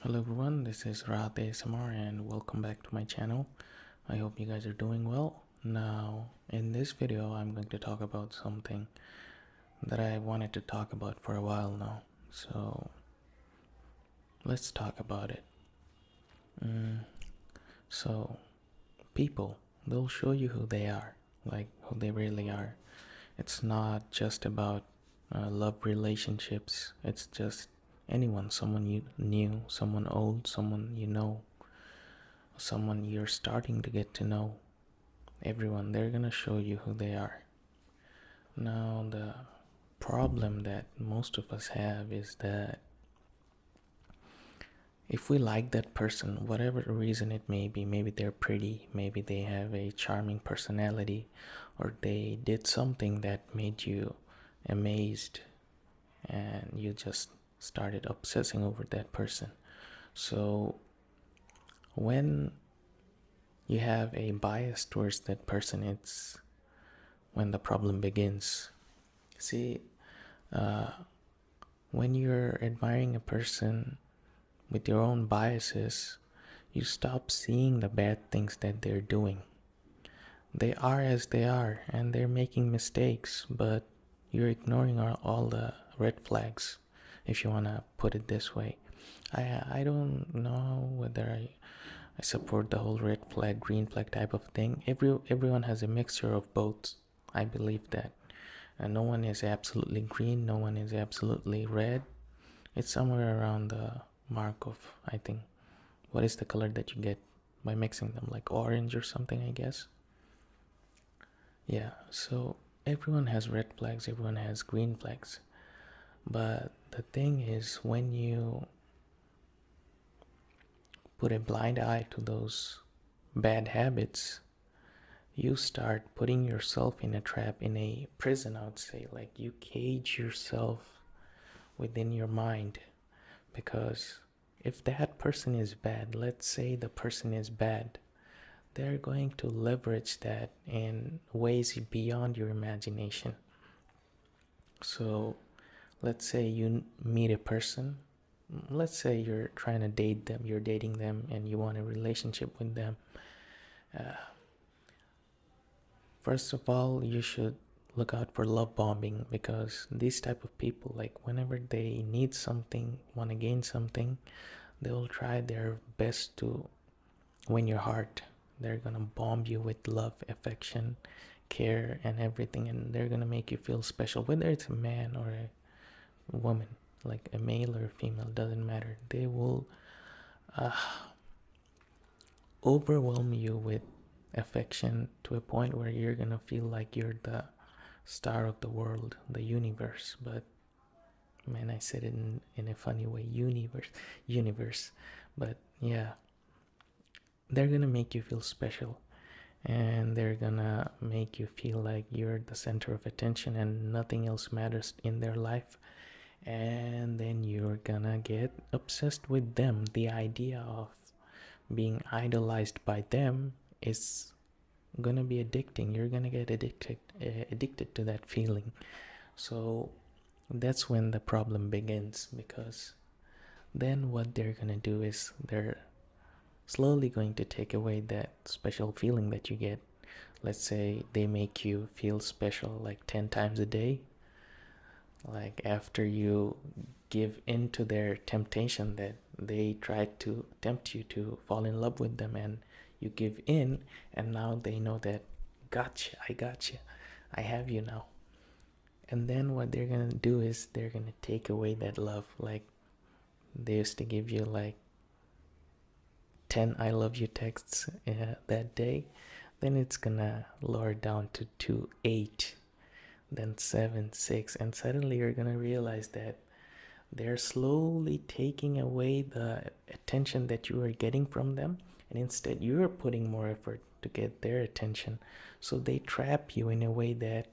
Hello everyone, this is Rahat ASMR and welcome back to my channel. I hope you guys are doing well. Now, in this video, I'm going to talk about something that I wanted to talk about for a while now. So, let's talk about it. So, people, they'll show you who they are, like who they really are. It's not just about love relationships, it's just anyone, someone you knew, someone old, someone you know, someone you're starting to get to know. Everyone, they're gonna show you who they are. Now, the problem that most of us have is that if we like that person, whatever the reason it may be, maybe they're pretty, maybe they have a charming personality, or they did something that made you amazed and you just started obsessing over that person. So, when you have a bias towards that person, it's when the problem begins. See, uh, when you're admiring a person with your own biases, you stop seeing the bad things that they're doing. They are as they are, and they're making mistakes, but you're ignoring all the red flags, if you want to put it this way. I don't know whether I support the whole red flag, green flag type of thing. Everyone has a mixture of both. I believe that. And no one is absolutely green, no one is absolutely red. It's somewhere around the mark of, I think, what is the color that you get by mixing them, like orange or something, I guess. Yeah, so everyone has red flags, everyone has green flags. But the thing is, when you put a blind eye to those bad habits, you start putting yourself in a trap, in a prison, I would say. Like, you cage yourself within your mind, because if that person is bad, let's say the person is bad, they're going to leverage that in ways beyond your imagination. So let's say you meet a person, let's say you're trying to date them, you're dating them and you want a relationship with them. First of all, you should look out for love bombing, because these type of people, like, whenever they need something, want to gain something, they will try their best to win your heart. They're gonna bomb you with love, affection, care, and everything, and they're gonna make you feel special, whether it's a man or a woman, like a male or a female, doesn't matter. They will uh, overwhelm you with affection to a point where you're gonna feel like you're the star of the world, the universe. But man, I said it in a funny way, universe. But yeah, they're gonna make you feel special, and they're gonna make you feel like you're the center of attention and nothing else matters in their life. And then you're gonna get obsessed with them. The idea of being idolized by them is gonna be addicting. You're gonna get addicted to that feeling. So that's when the problem begins, because then what they're gonna do is they're slowly going to take away that special feeling that you get. Let's say they make you feel special like 10 times a day. Like, after you give in to their temptation, that they try to tempt you to fall in love with them, and you give in, and now they know that, gotcha, I gotcha, I have you now. And then what they're gonna do is they're gonna take away that love. Like, they used to give you like 10 I love you texts that day, then it's gonna lower down to 2, 8, then 7, 6, and suddenly you're gonna realize that they're slowly taking away the attention that you are getting from them, and instead you're putting more effort to get their attention. So they trap you in a way that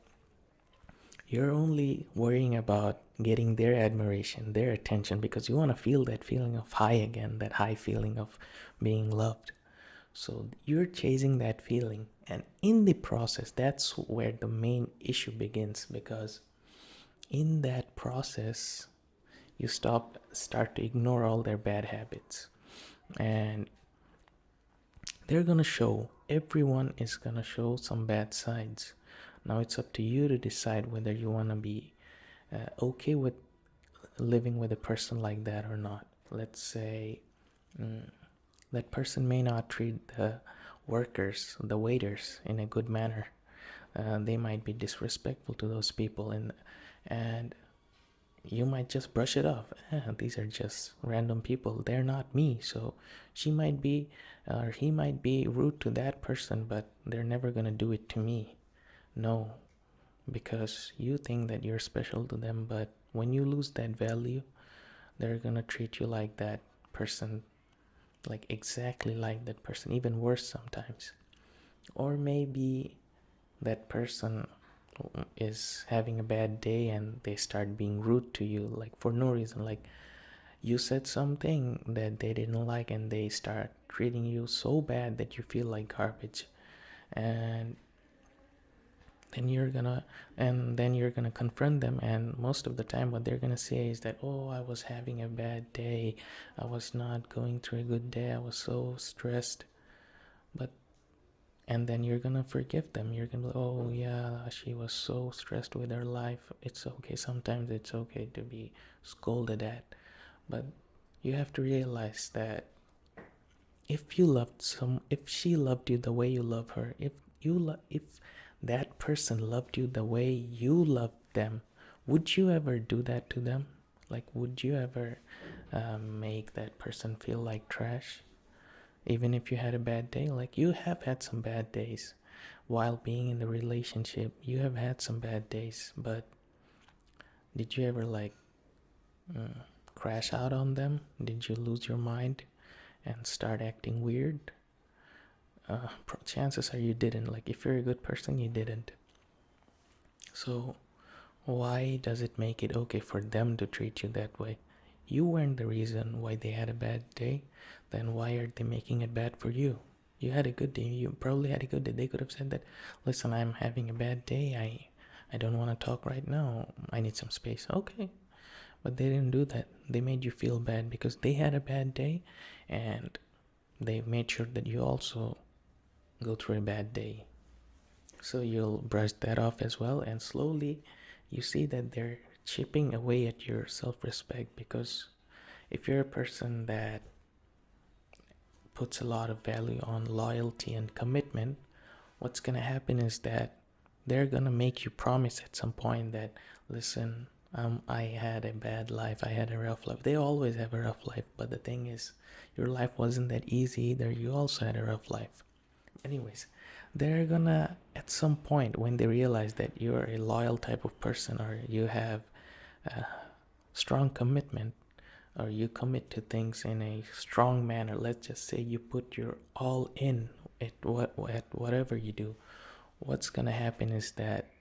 you're only worrying about getting their admiration, their attention, because you want to feel that feeling of high again, that high feeling of being loved. So you're chasing that feeling, and in the process, that's where the main issue begins, because in that process, you start to ignore all their bad habits, and they're gonna show. Everyone is gonna show some bad sides. Now it's up to you to decide whether you want to be okay with living with a person like that or not. Let's say that person may not treat the workers, the waiters, in a good manner. They might be disrespectful to those people, and you might just brush it off. These are just random people. They're not me. So she might be, or he might be rude to that person, but they're never gonna do it to me. No, because you think that you're special to them, but when you lose that value, they're gonna treat you like that person, like exactly like that person, even worse sometimes. Or maybe that person is having a bad day and they start being rude to you, like for no reason, like you said something that they didn't like and they start treating you so bad that you feel like garbage. And then you're gonna confront them, and most of the time what they're gonna say is that, oh, I was having a bad day, I was not going through a good day, I was so stressed. But and then you're gonna forgive them. You're gonna be like, oh yeah, she was so stressed with her life, it's okay, sometimes it's okay to be scolded at. But you have to realize that if she loved you the way you love her, if that person loved you the way you loved them, would you ever do that to them? Like, would you ever make that person feel like trash? Even if you had a bad day, like you have had some bad days while being in the relationship, you have had some bad days, but did you ever like crash out on them? Did you lose your mind and start acting weird? Chances are you didn't. Like, if you're a good person, you didn't. So why does it make it okay for them to treat you that way? You weren't the reason why they had a bad day. Then why are they making it bad for you? You had a good day. You probably had a good day. They could have said that, listen, I'm having a bad day. I don't want to talk right now. I need some space. Okay. But they didn't do that. They made you feel bad because they had a bad day, and they made sure that you also go through a bad day. So you'll brush that off as well, and slowly you see that they're chipping away at your self-respect. Because if you're a person that puts a lot of value on loyalty and commitment, what's gonna happen is that they're gonna make you promise at some point that, listen, I had a bad life, I had a rough life. They always have a rough life, but the thing is, your life wasn't that easy either. You also had a rough life. Anyways, they're gonna, at some point when they realize that you're a loyal type of person, or you have a strong commitment, or you commit to things in a strong manner, let's just say you put your all in at whatever you do, what's gonna happen is that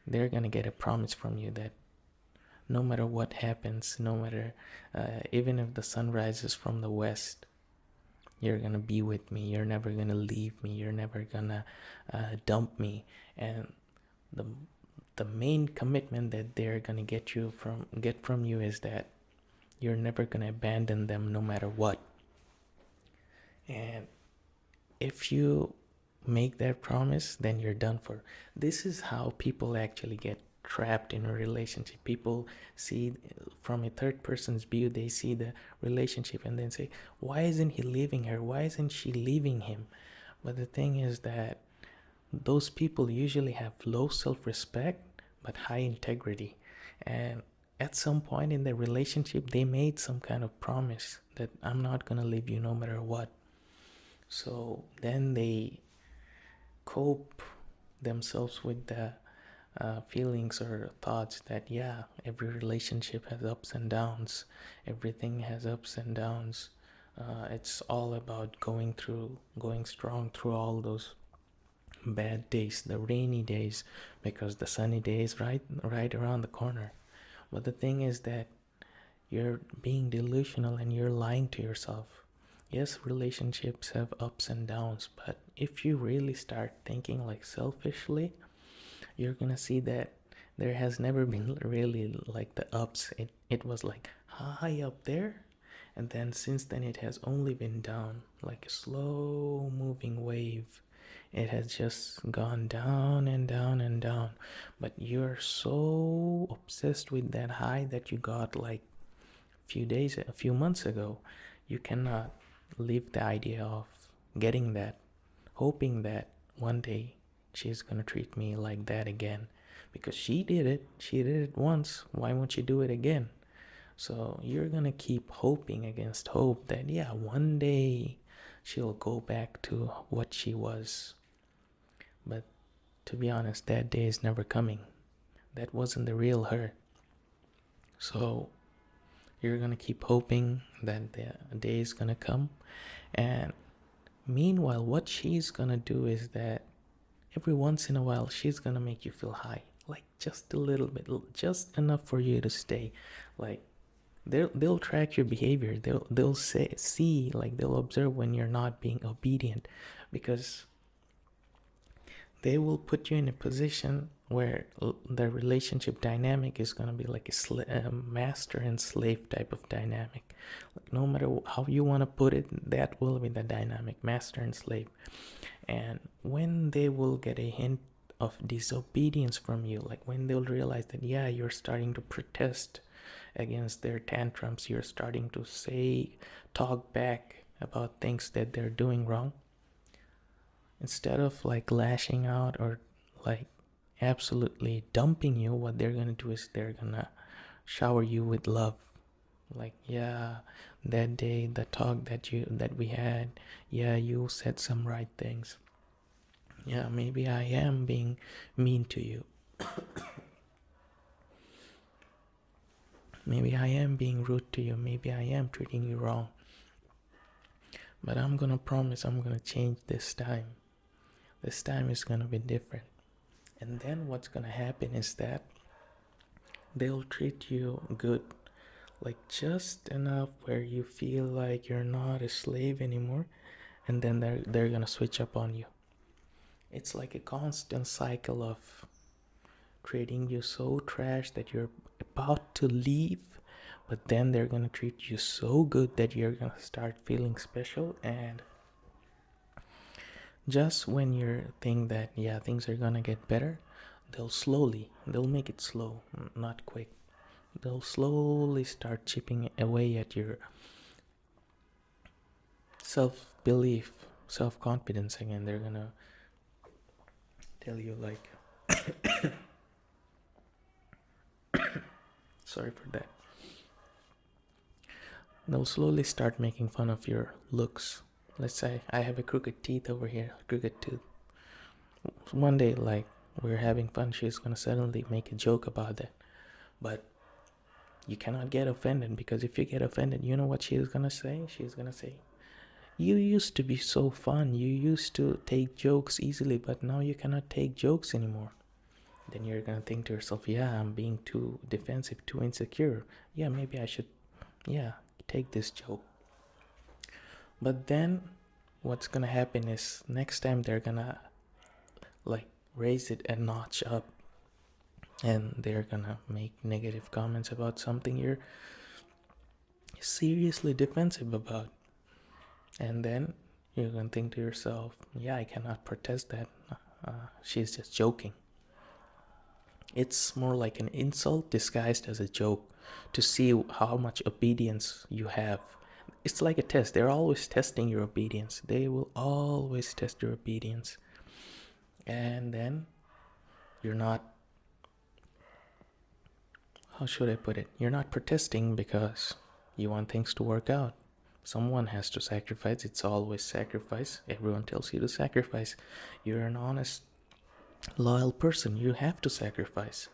they're gonna get a promise from you that no matter what happens, no matter even if the sun rises from the west, you're gonna be with me. You're never gonna leave me. You're never gonna dump me. And the main commitment that they're gonna get from you is that you're never gonna abandon them no matter what. And if you make that promise, then you're done for. This is how people actually get trapped in a relationship. People see from a third person's view, they see the relationship and then say, why isn't he leaving her? Why isn't she leaving him? But the thing is that those people usually have low self-respect but high integrity. And at some point in the relationship, they made some kind of promise that I'm not gonna leave you no matter what. So then they cope themselves with the feelings or thoughts that, yeah, every relationship has ups and downs, everything has ups and downs. It's all about going strong through all those bad days, the rainy days, because the sunny day is right around the corner. But the thing is that you're being delusional and you're lying to yourself. Yes, relationships have ups and downs, but if you really start thinking like selfishly, you're gonna see that there has never been really like the ups. It was like high up there, and then since then it has only been down, like a slow moving wave. It has just gone down and down and down. But you're so obsessed with that high that you got like a few months ago. You cannot leave the idea of getting that, hoping that one day she's gonna treat me like that again, because she did it. She did it once. Why won't she do it again? So you're gonna keep hoping against hope that, yeah, one day she'll go back to what she was. But to be honest, that day is never coming. That wasn't the real her. So you're gonna keep hoping that the day is gonna come. And meanwhile, what she's gonna do is that every once in a while, she's gonna make you feel high. Like just a little bit, just enough for you to stay. Like they'll track your behavior. They'll see, like they'll observe when you're not being obedient, because they will put you in a position where the relationship dynamic is going to be like a master and slave type of dynamic. Like no matter how you want to put it, that will be the dynamic, master and slave. And when they will get a hint of disobedience from you, like when they'll realize that, yeah, you're starting to protest against their tantrums, you're starting to talk back about things that they're doing wrong, instead of like lashing out or like absolutely dumping you, what they're gonna do is they're gonna shower you with love. Like, yeah, that day, the talk that we had, yeah, you said some right things. Yeah, maybe I am being mean to you. Maybe I am being rude to you. Maybe I am treating you wrong. But I'm gonna promise I'm gonna change this time. This time is gonna be different. And then what's gonna happen is that they'll treat you good, like just enough where you feel like you're not a slave anymore, and then they're gonna switch up on you. It's like a constant cycle of treating you so trash that you're about to leave, but then they're gonna treat you so good that you're gonna start feeling special. And just when you think that, yeah, things are gonna get better, they'll make it slow, not quick. They'll slowly start chipping away at your self-belief, self-confidence again. They're gonna tell you like sorry for that. They'll slowly start making fun of your looks. Let's say I have a crooked teeth over here, crooked tooth. One day, like, we're having fun, she's gonna suddenly make a joke about that. But you cannot get offended, because if you get offended, you know what she's gonna say? She's gonna say, you used to be so fun, you used to take jokes easily, but now you cannot take jokes anymore. Then you're gonna think to yourself, yeah, I'm being too defensive, too insecure. Yeah, maybe I should, yeah, take this joke. But then what's gonna happen is next time they're gonna like raise it a notch up, and they're gonna make negative comments about something you're seriously defensive about. And then you're gonna think to yourself, yeah, I cannot protest that. She's just joking. It's more like an insult disguised as a joke, to see how much obedience you have. It's like a test. They're always testing your obedience. They will always test your obedience. And then you're not, how should I put it? You're not protesting because you want things to work out. Someone has to sacrifice. It's always sacrifice. Everyone tells you to sacrifice. You're an honest, loyal person. You have to sacrifice.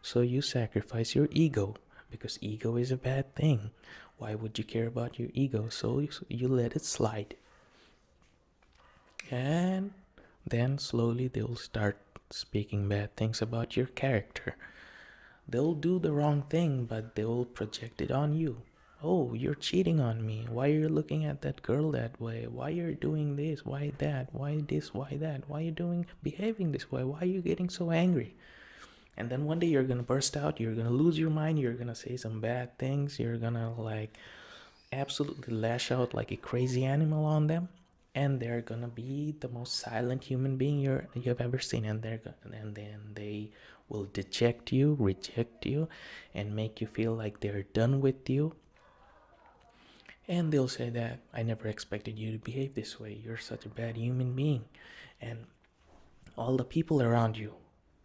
So you sacrifice your ego, because ego is a bad thing. Why would you care about your ego? So you let it slide. And then slowly they'll start speaking bad things about your character. They'll do the wrong thing, but they'll project it on you. Oh, you're cheating on me. Why are you looking at that girl that way? Why are you doing this? Why that? Why this? Why that? Why are you behaving this way? Why are you getting so angry? And then one day you're gonna burst out, you're gonna lose your mind, you're gonna say some bad things, you're gonna like absolutely lash out like a crazy animal on them, and they're gonna be the most silent human being you've ever seen, and and then they will reject you, and make you feel like they're done with you. And they'll say that I never expected you to behave this way. You're such a bad human being. And all the people around you,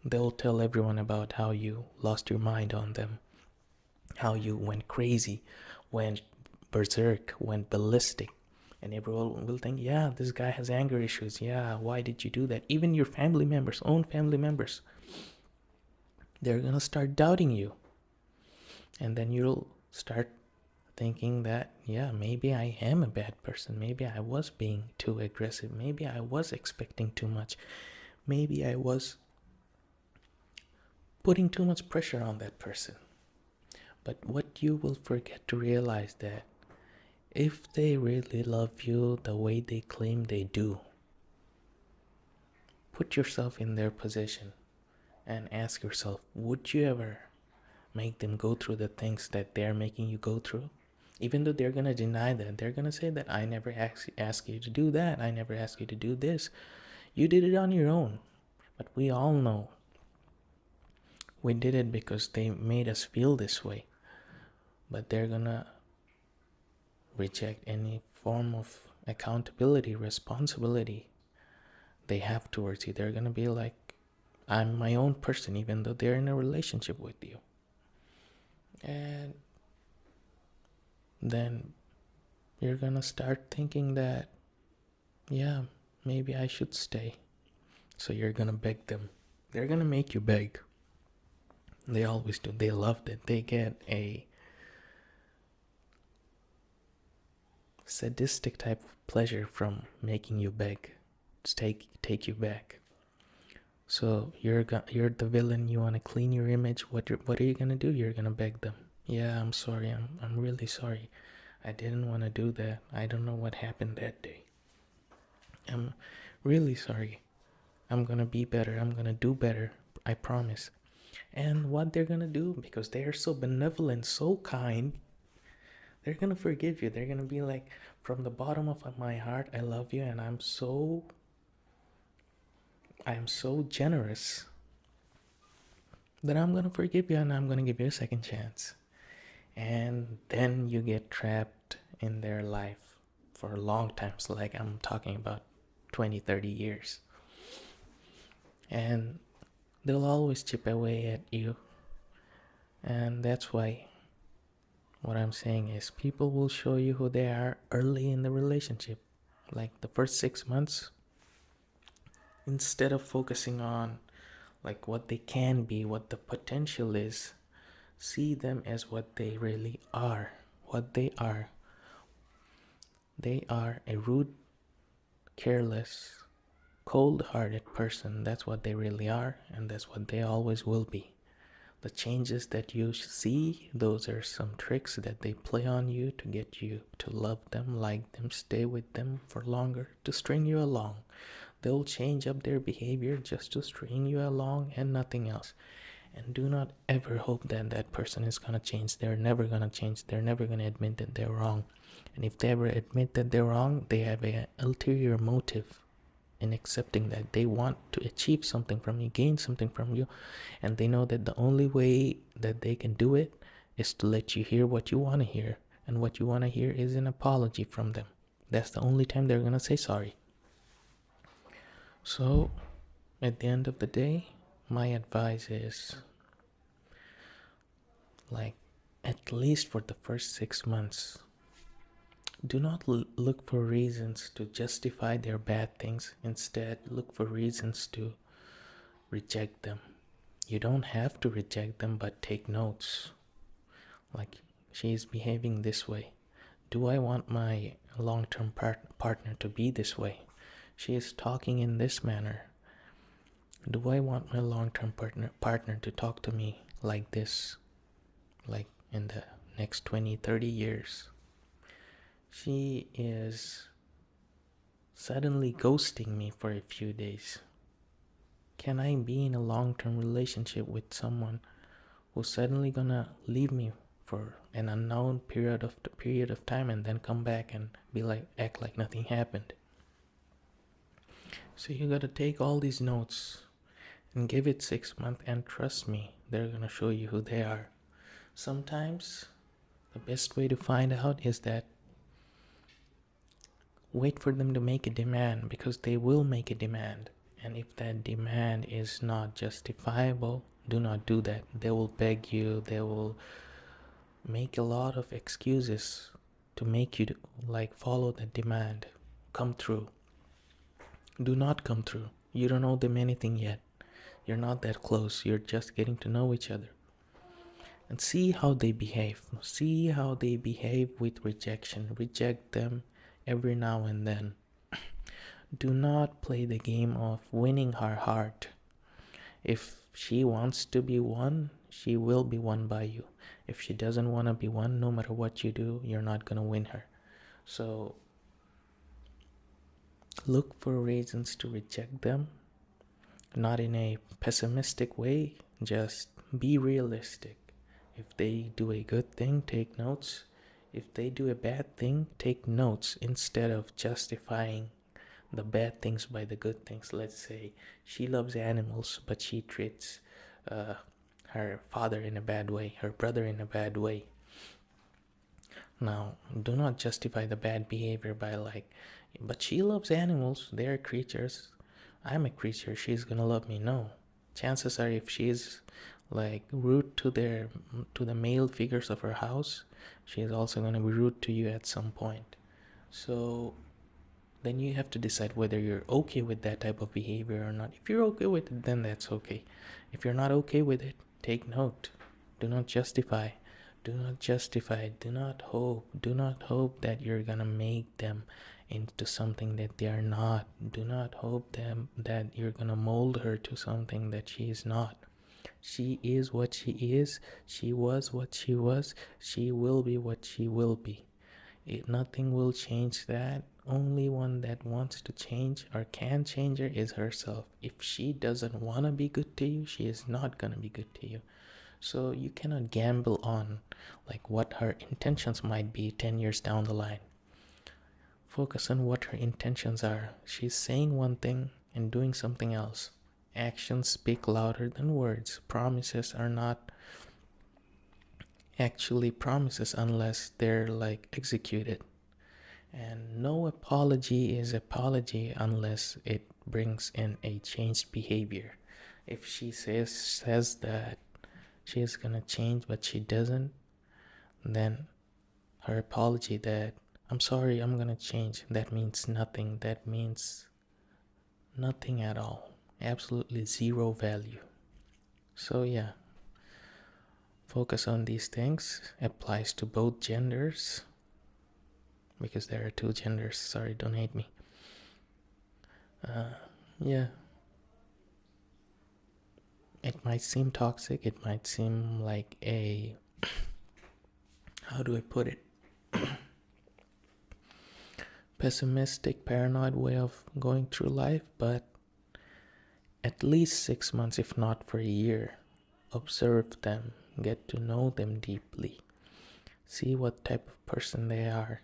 they'll tell everyone about how you lost your mind on them, how you went crazy, went berserk, went ballistic. And everyone will think, yeah, this guy has anger issues. Yeah, why did you do that? Even your family members, own family members, they're gonna start doubting you. And then you'll start thinking that, yeah, maybe I am a bad person. Maybe I was being too aggressive. Maybe I was expecting too much. Maybe I was putting too much pressure on that person. But what you will forget to realize that if they really love you the way they claim they do, put yourself in their position and ask yourself, would you ever make them go through the things that they're making you go through? Even though they're gonna deny that, they're gonna say that I never asked you to do that, I never asked you to do this, you did it on your own. But we all know we did it because they made us feel this way. But they're gonna reject any form of accountability, responsibility they have towards you. They're gonna be like, I'm my own person, even though they're in a relationship with you. And then you're gonna start thinking that, yeah, maybe I should stay. So you're gonna beg them. They're gonna make you beg. They always do. They loved it. They get a sadistic type of pleasure from making you beg. Take you back. So you're the villain. You want to clean your image. What are you gonna do? You're gonna beg them. Yeah, I'm sorry. I'm really sorry. I didn't want to do that. I don't know what happened that day. I'm really sorry. I'm gonna be better. I'm gonna do better. I promise. And what they're gonna do, because they are so benevolent, so kind, they're gonna forgive you. They're gonna be like, from the bottom of my heart, I love you, and I'm so generous that I'm gonna forgive you, and I'm gonna give you a second chance. And then you get trapped in their life for a long time. So like I'm talking about 20, 30 years. And they'll always chip away at you. And that's why what I'm saying is people will show you who they are early in the relationship. Like the first 6 months, instead of focusing on like what they can be, what the potential is, see them as what they really are. What they are. They are a rude, careless, cold-hearted person. That's what they really are, and that's what they always will be. The changes that you see, those are some tricks that they play on you to get you to love them, like them, stay with them for longer, to string you along. They'll change up their behavior just to string you along and nothing else. And do not ever hope that that person is going to change. They're never going to change. They're never going to admit that they're wrong. And if they ever admit that they're wrong, they have an ulterior motive in accepting that. They want to achieve something from you, gain something from you, and they know that the only way that they can do it is to let you hear what you want to hear, and what you want to hear is an apology from them. That's the only time they're gonna say sorry. So at the end of the day, my advice is, like, at least for the first 6 months, do not look for reasons to justify their bad things. Instead, look for reasons to reject them. You don't have to reject them, but take notes. Like, she is behaving this way. Do I want my long-term partner to be this way? She is talking in this manner. Do I want my long-term partner to talk to me like this, like in the next 20, 30 years? She is suddenly ghosting me for a few days. Can I be in a long-term relationship with someone who's suddenly gonna leave me for an unknown period of time and then come back and be like, act like nothing happened? So you gotta take all these notes and give it 6 months, and trust me, they're gonna show you who they are. Sometimes the best way to find out is that wait for them to make a demand, because they will make a demand. And if that demand is not justifiable, do not do that. They will beg you, they will make a lot of excuses to make you follow the demand. Come through. Do not come through. You don't owe them anything yet. You're not that close. You're just getting to know each other. And see how they behave. See how they behave with rejection. Reject them every now and then. Do not play the game of winning her heart. If she wants to be won, she will be won by you. If she doesn't want to be won, no matter what you do, you're not going to win her. So look for reasons to reject them. Not in a pessimistic way, just be realistic. If they do a good thing, take notes. If they do a bad thing, take notes instead of justifying the bad things by the good things. Let's say she loves animals, but she treats her father in a bad way, her brother in a bad way. Now, do not justify the bad behavior by but she loves animals, they're creatures. I'm a creature, she's gonna love me. No. Chances are, if she's rude to the male figures of her house, she's also gonna be rude to you at some point. So then you have to decide whether you're okay with that type of behavior or not. If you're okay with it, then that's okay. If you're not okay with it, take note. Do not justify. Do not justify. Do not hope. Do not hope that you're gonna make them into something that they are not. Do not hope that you're gonna mold her to something that she is not. She is what she is. She was what she was. She will be what she will be. Nothing will change that. Only one that wants to change or can change her is herself. If she doesn't want to be good to you, she is not going to be good to you. So you cannot gamble on what her intentions might be 10 years down the line. Focus on what her intentions are. She's saying one thing and doing something else. Actions speak louder than words. Promises are not actually promises unless they're executed. And no apology is apology unless it brings in a changed behavior. If she says that she's gonna change but she doesn't, then her apology that I'm sorry, I'm gonna change, that means nothing. That means nothing at all. Absolutely zero value. So yeah, focus on these things. Applies to both genders, because there are two genders. Sorry, don't hate me. Yeah. It might seem toxic. It might seem like a... how do I put it? Pessimistic, paranoid way of going through life, but at least 6 months, if not for a year, observe them, get to know them deeply. See what type of person they are,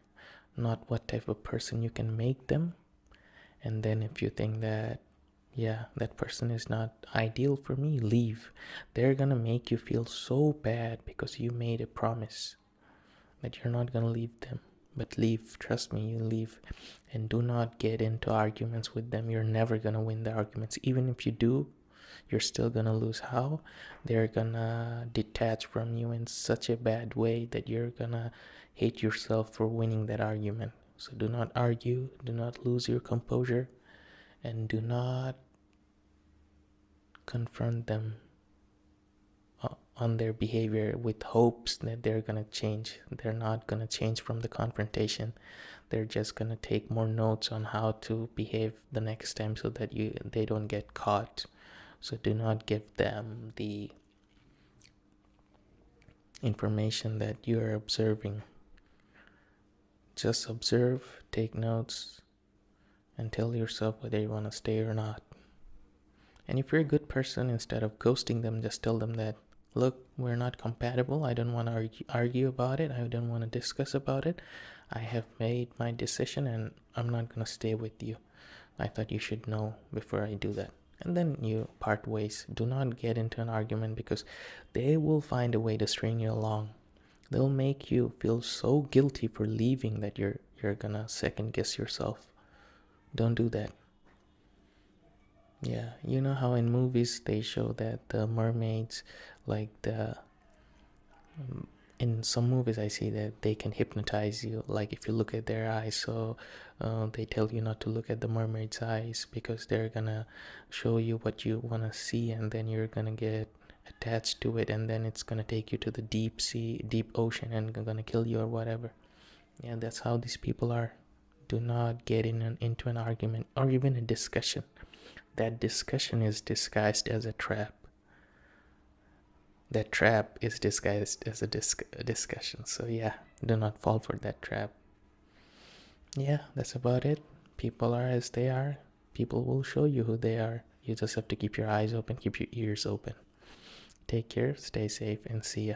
not what type of person you can make them. And then if you think that, yeah, that person is not ideal for me, leave. They're gonna make you feel so bad because you made a promise that you're not gonna leave them. But leave, trust me, you leave. And do not get into arguments with them. You're never gonna win the arguments. Even if you do, you're still gonna lose. How? They're gonna detach from you in such a bad way that you're gonna hate yourself for winning that argument. So do not argue, do not lose your composure, and do not confront them on their behavior with hopes that they're gonna change. They're not gonna change from the confrontation. They're just gonna take more notes on how to behave the next time so that they don't get caught. So do not give them the information that you are observing. Just observe, take notes, and tell yourself whether you want to stay or not. And if you're a good person, instead of ghosting them, just tell them that, look, we're not compatible. I don't want to argue about it. I don't want to discuss about it. I have made my decision and I'm not going to stay with you. I thought you should know before I do that. And then you part ways. Do not get into an argument, because they will find a way to string you along. They'll make you feel so guilty for leaving that you're gonna second guess yourself. Don't do that. Yeah, you know how in movies they show that the mermaids, like the in some movies I see that they can hypnotize you, like if you look at their eyes. So they tell you not to look at the mermaid's eyes because they're gonna show you what you want to see, and then you're gonna get attached to it, and then it's gonna take you to the deep sea, deep ocean, and gonna kill you or whatever. Yeah, that's how these people are. Do not get into an argument or even a discussion. That discussion is disguised as a trap. That trap is disguised as a discussion. So yeah, do not fall for that trap. Yeah, that's about it. People are as they are. People will show you who they are. You just have to keep your eyes open, keep your ears open. Take care, stay safe, and see ya.